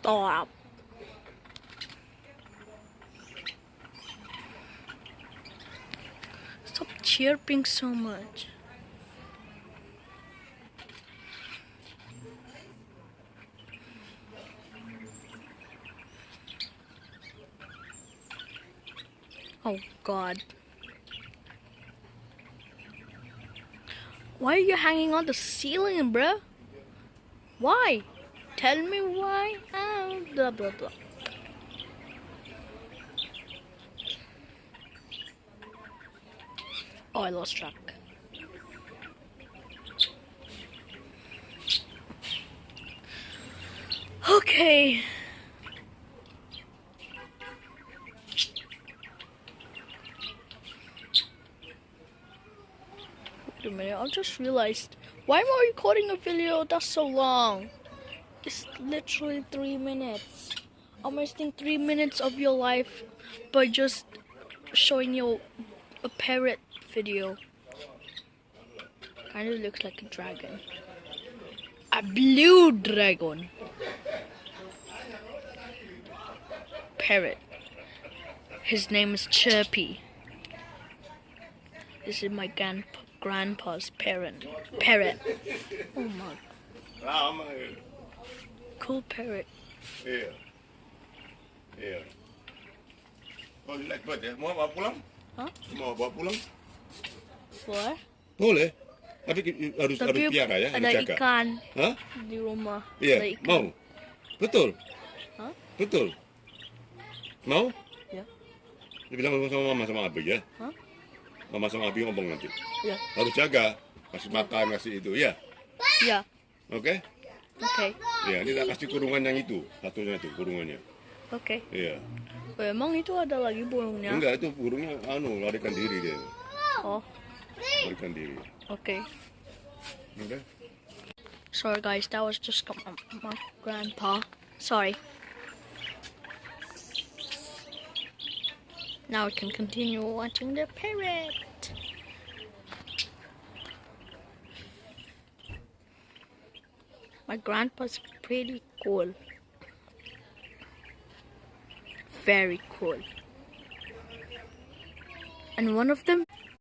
Stop. Stop chirping so much. Oh God. Why are you hanging on the ceiling, bruh? Why? Tell me why. Oh, blah blah blah. Oh, I lost track. Okay. Wait a minute, I just realized. Why am I recording a video that's so long? It's literally 3 minutes. I'm wasting 3 minutes of your life by just showing you a parrot video. Kind of looks like a dragon. A blue dragon. Parrot. His name is Chirpy. This is my grandpa's parrot. Oh my. Cool parrot. Iya. Iya. Oh, like bird ya? Mau bawa pulang? Hah? Mau bawa pulang? What? Boleh. Tapi harus Tapi piara ya, ada harus jaga. ikan Hah? di rumah. Iya, Ada ikan. mau. Betul. Hah? Betul. Mau? Ya. Dibilang sama mama sama abi ya. Hah? Mama sama abi ngomong nanti. Ya. Harus jaga. Kasih makan, kasih itu ya. Ya. Oke? Oke. Iya, ini tak kasih kurungan yang itu. Satunya itu kurungannya. Oke. Iya. Oh, emang itu ada lagi burungnya? Enggak, itu burungnya larikan diri dia. Oh, Larikan diri. okay. Oke? Sorry guys, that was just my grandpa. Sorry. Now we can continue watching the parrot. My grandpa's pretty cool. Very cool. And one of them